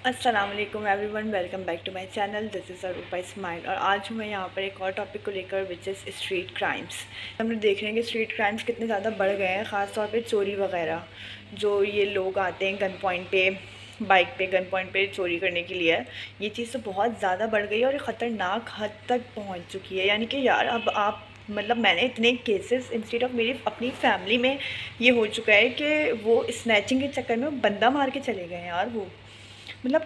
अस्सलाम वालेकुम everyone, welcome back to my channel. This is Arupa smile और आज मैं यहाँ पर एक और टॉपिक को लेकर विच इज़ स्ट्रीट क्राइम्स। हम लोग देख रहे हैं कि स्ट्रीट क्राइम्स कितने ज़्यादा बढ़ गए हैं, ख़ास तौर पे चोरी वगैरह। जो ये लोग आते हैं गन पॉइंट पे, बाइक पे गन पॉइंट पे चोरी करने के लिए, ये चीज़ तो बहुत ज़्यादा बढ़ गई है और ख़तरनाक हद तक पहुँच चुकी है। यानी कि यार अब आप मैंने इतने केसेस इंस्टेड ऑफ मेरी अपनी फैमिली में ये हो चुका है कि वो स्नैचिंग के चक्कर में बंदा मार के चले गए हैं यार। वो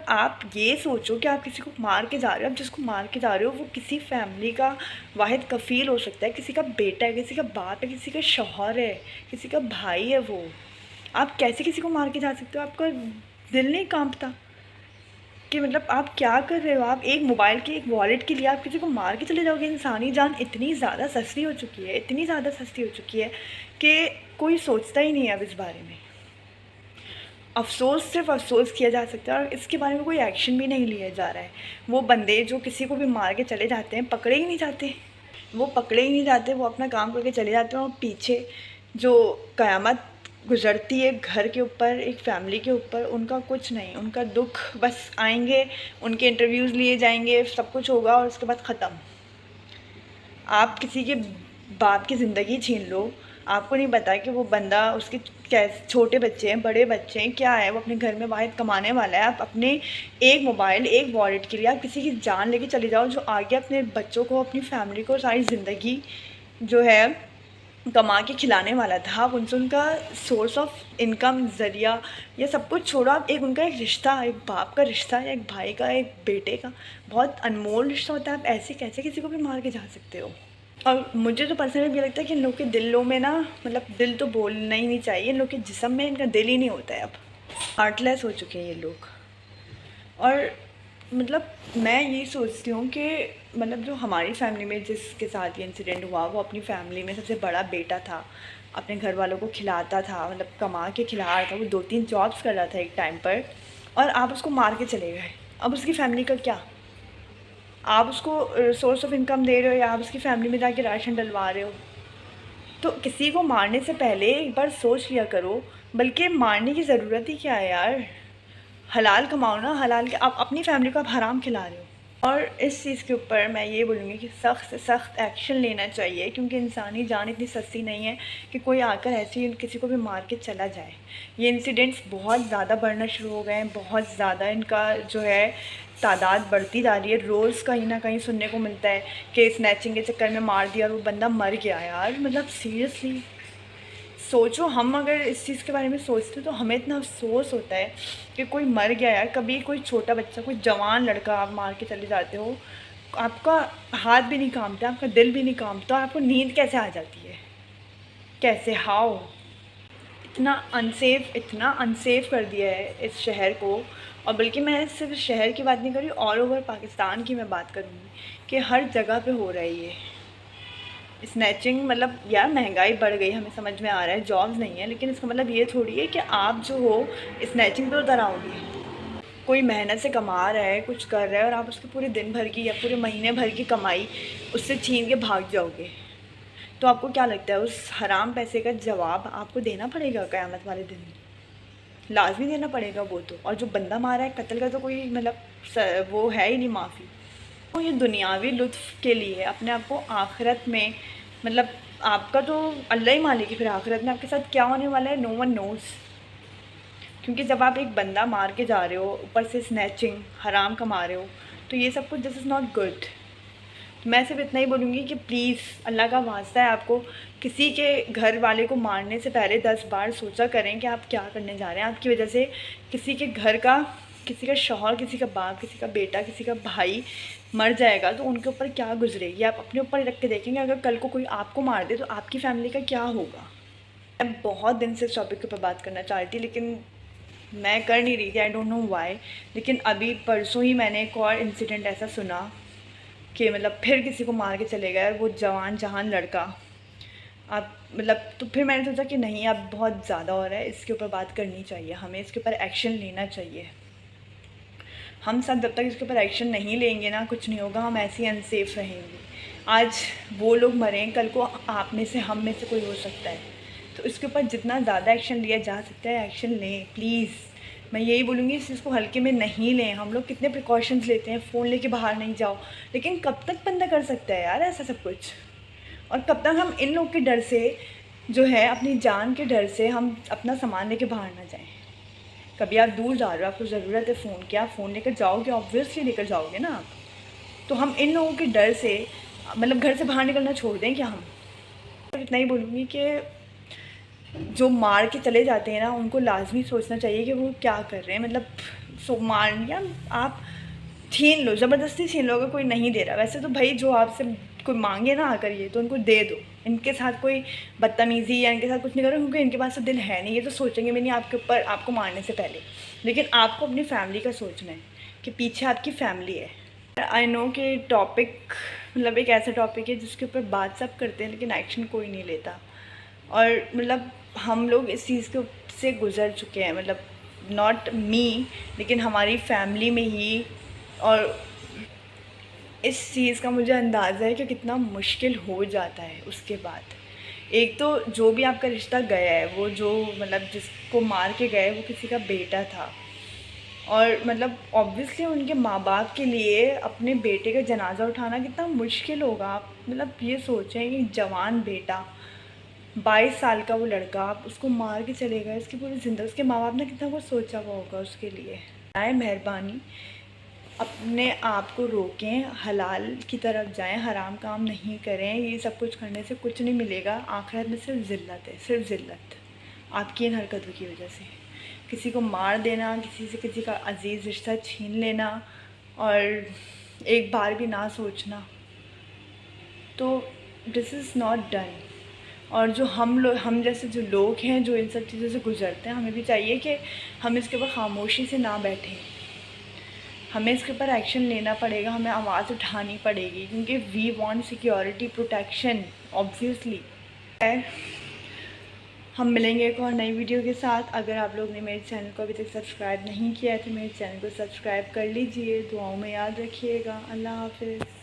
आप ये सोचो कि आप किसी को मार के जा रहे हो, आप जिसको मार के जा रहे हो वो किसी फैमिली का वाहिद कफ़ील हो सकता है, किसी का बेटा है, किसी का बाप है, किसी का शौहर है, किसी का भाई है। वो आप कैसे किसी को मार के जा सकते हो? आपका दिल नहीं कांपता कि आप क्या कर रहे हो? आप एक मोबाइल के, एक वॉलेट के लिए आप किसी को मार के चले जाओगे? इंसानी जान इतनी ज़्यादा सस्ती हो चुकी है, इतनी ज़्यादा सस्ती हो चुकी है कि कोई सोचता ही नहीं है अब इस बारे में। अफ़सोस, सिर्फ अफ़सोस किया जा सकता है और इसके बारे में कोई एक्शन भी नहीं लिया जा रहा है। वो बंदे जो किसी को भी मार के चले जाते हैं पकड़े ही नहीं जाते, वो पकड़े ही नहीं जाते, वो अपना काम करके चले जाते हैं और पीछे जो क़यामत गुज़रती है घर के ऊपर, एक फ़ैमिली के ऊपर, उनका कुछ नहीं, उनका दुख बस आएंगे, उनके इंटरव्यूज़ लिए जाएंगे, सब कुछ होगा और उसके बाद ख़त्म। आप किसी के बाप की ज़िंदगी छीन लो, आपको नहीं पता कि वो बंदा, उसके कैसे छोटे बच्चे हैं, बड़े बच्चे हैं, क्या है, वो अपने घर में वाहिद कमाने वाला है। आप अपने एक मोबाइल, एक वॉलेट के लिए आप किसी की जान लेके चले जाओ जो आगे अपने बच्चों को, अपनी फैमिली को सारी ज़िंदगी जो है कमा के खिलाने वाला था। आप उनसे उनका सोर्स ऑफ इनकम, ज़रिया, ये सब कुछ छोड़ो, आप उनका एक रिश्ता, एक बाप का रिश्ता या एक भाई का, एक बेटे का बहुत अनमोल रिश्ता होता है। आप ऐसे कैसे किसी को भी मार के जा सकते हो? और मुझे तो पर्सनली ये लगता है कि इन लोग के दिलों में ना, दिल तो बोलना ही नहीं चाहिए, इन लोग के जिस्म में इनका दिल ही नहीं होता है। अब हार्टलेस हो चुके हैं ये लोग। और मैं ये सोचती हूँ कि जो हमारी फैमिली में जिसके साथ ये इंसिडेंट हुआ, वो अपनी फैमिली में सबसे बड़ा बेटा था, अपने घर वालों को खिलाता था, कमा के खिला रहा था, वो 2-3 जॉब्स कर रहा था एक टाइम पर, और आप उसको मार के चले गए। अब उसकी फैमिली का क्या? आप उसको सोर्स ऑफ इनकम दे रहे हो या आप उसकी फैमिली में जाके राशन डलवा रहे हो? तो किसी को मारने से पहले एक बार सोच लिया करो। बल्कि मारने की ज़रूरत ही क्या है यार? हलाल कमाओ ना, हलाल के आप अपनी फैमिली को आप हराम खिला रहे हो। और इस चीज़ के ऊपर मैं ये बोलूँगी कि सख्त से सख्त एक्शन लेना चाहिए, क्योंकि इंसानी जान इतनी सस्ती नहीं है कि कोई आकर ऐसे ही किसी को भी मार के चला जाए। ये इंसिडेंट्स बहुत ज़्यादा बढ़ना शुरू हो गए हैं, बहुत ज़्यादा इनका जो है तादाद बढ़ती जा रही है। रोज़ कहीं ना कहीं सुनने को मिलता है कि स्नैचिंग के चक्कर में मार दिया और वो बंदा मर गया। यार सीरियसली सोचो, हम अगर इस चीज़ के बारे में सोचते तो हमें इतना अफसोस होता है कि कोई मर गया यार। कभी कोई छोटा बच्चा, कोई जवान लड़का आप मार के चले जाते हो, आपका हाथ भी नहीं कांपता, आपका दिल भी नहीं कांपता, आपको नींद कैसे आ जाती है? कैसे? हाउ? इतना अनसेफ कर दिया है इस शहर को। और बल्कि मैं सिर्फ शहर की बात नहीं कर रही, ऑल ओवर पाकिस्तान की मैं बात करूँगी कि हर जगह पे हो रहा है ये स्नैचिंग। यार महंगाई बढ़ गई, हमें समझ में आ रहा है, जॉब्स नहीं है, लेकिन इसका ये थोड़ी है कि आप जो हो स्नैचिंग पे उतर आओगे। कोई मेहनत से कमा रहा है, कुछ कर रहा है, और आप उसके पूरे दिन भर की या पूरे महीने भर की कमाई उससे छीन के भाग जाओगे। तो आपको क्या लगता है उस हराम पैसे का जवाब आपको देना पड़ेगा क़यामत वाले दिन? लाजमी देना पड़ेगा वो तो। और जो बंदा मारा है, कत्ल का तो कोई वो है ही नहीं माफ़ी। तो ये दुनियावी लुत्फ़ के लिए अपने आप को आखिरत में, आपका तो अल्लाह ही मालिक है, फिर आखिरत में आपके साथ क्या होने वाला है नो वन नोज़। क्योंकि जब आप एक बंदा मार के जा रहे हो, ऊपर से स्नैचिंग, हराम कमा रहे हो, तो ये सब कुछ दिस इज़ नॉट गुड। मैं सिर्फ इतना ही बोलूँगी कि प्लीज़ अल्लाह का वास्ता है, आपको किसी के घर वाले को मारने से पहले 10 बार सोचा करें कि आप क्या करने जा रहे हैं। आपकी वजह से किसी के घर का, किसी का शौहर, किसी का बाप, किसी का बेटा, किसी का भाई मर जाएगा तो उनके ऊपर क्या गुजरेगी। आप अपने ऊपर रख के देखेंगे, अगर कल को कोई आपको मार दे तो आपकी फैमिली का क्या होगा। मैं बहुत दिन से इस टॉपिक के ऊपर बात करना चाह रही थी, लेकिन मैं कर नहीं रही थी, आई डोंट नो वाई। लेकिन अभी परसों ही मैंने एक और इंसिडेंट ऐसा सुना कि फिर किसी को मार के चले गए, वो जवान जहान लड़का। आप तो फिर मैंने सोचा कि नहीं, अब बहुत ज़्यादा हो रहा है, इसके ऊपर बात करनी चाहिए, हमें इसके ऊपर एक्शन लेना चाहिए। हम सब जब तक इसके ऊपर एक्शन नहीं लेंगे ना, कुछ नहीं होगा, हम ऐसे ही अनसेफ रहेंगे। आज वो लोग मरें, कल को आप में से, हम में से कोई हो सकता है। तो इसके ऊपर जितना ज़्यादा एक्शन लिया जा सकता है एक्शन लें प्लीज़। मैं यही बोलूँगी इस चीज़ को हल्के में नहीं लें। हम लोग कितने प्रिकॉशंस लेते हैं, फ़ोन लेके बाहर नहीं जाओ, लेकिन कब तक बंदा कर सकता है यार ऐसा सब कुछ। और कब तक हम इन लोग के डर से जो है, अपनी जान के डर से हम अपना सामान लेके बाहर ना जाएं। कभी आप दूर जा रहे हो, आपको ज़रूरत है फ़ोन की, आप फ़ोन लेकर जाओगे, ऑब्वियसली लेकर जाओगे ना आप। तो हम इन लोगों के डर से मतलब घर से बाहर निकलना छोड़ दें क्या हम? तो इतना ही बोलूँगी कि जो मार के चले जाते हैं ना, उनको लाजमी सोचना चाहिए कि वो क्या कर रहे हैं। मतलब मार या आप छीन लो, ज़बरदस्ती छीन लो अगर कोई नहीं दे रहा। वैसे तो भाई जो आपसे कोई मांगे ना आकर ये, तो उनको दे दो। इनके साथ कोई बदतमीज़ी या इनके साथ कुछ नहीं करो, क्योंकि इनके पास तो दिल है नहीं। ये तो सोचेंगे भी नहीं आपके ऊपर, आपको मारने से पहले। लेकिन आपको अपनी फैमिली का सोचना है कि पीछे आपकी फैमिली है। आई नो कि टॉपिक मतलब एक ऐसा टॉपिक है जिसके ऊपर बात सब करते हैं, लेकिन एक्शन कोई नहीं लेता। और मतलब हम लोग इस चीज़ के से गुज़र चुके हैं, मतलब नॉट मी, लेकिन हमारी फैमिली में ही। और इस चीज़ का मुझे अंदाज़ा है कि कितना मुश्किल हो जाता है उसके बाद। एक तो जो भी आपका रिश्ता गया है, वो जो मतलब जिसको मार के गए, वो किसी का बेटा था। और मतलब ऑब्वियसली उनके माँ बाप के लिए अपने बेटे का जनाज़ा उठाना कितना मुश्किल होगा। आप मतलब ये सोचें कि जवान बेटा, 22 साल का वो लड़का, आप उसको मार के चले गए। उसकी पूरी ज़िंदगी उसके माँ बाप ने कितना कुछ सोचा हुआ होगा उसके लिए। आए मेहरबानी अपने आप को रोकें, हलाल की तरफ जाएं, हराम काम नहीं करें। ये सब कुछ करने से कुछ नहीं मिलेगा। आखिरत में सिर्फ ज़िल्लत है, सिर्फ ज़िल्लत आपकी इन हरकतों की वजह से। किसी को मार देना, किसी से किसी का अजीज़ रिश्ता छीन लेना और एक बार भी ना सोचना, तो दिस इज़ नॉट डन। और जो हम जैसे जो लोग हैं जो इन सब चीज़ों से गुज़रते हैं, हमें भी चाहिए कि हम इसके ऊपर खामोशी से ना बैठें। हमें इसके ऊपर एक्शन लेना पड़ेगा, हमें आवाज़ उठानी पड़ेगी, क्योंकि we want security, protection obviously. हम मिलेंगे एक और नई वीडियो के साथ। अगर आप लोग ने मेरे चैनल को अभी तक सब्सक्राइब नहीं किया है तो मेरे चैनल को सब्सक्राइब कर लीजिए। दुआओं में याद रखिएगा। अल्लाह हाफ़िज़।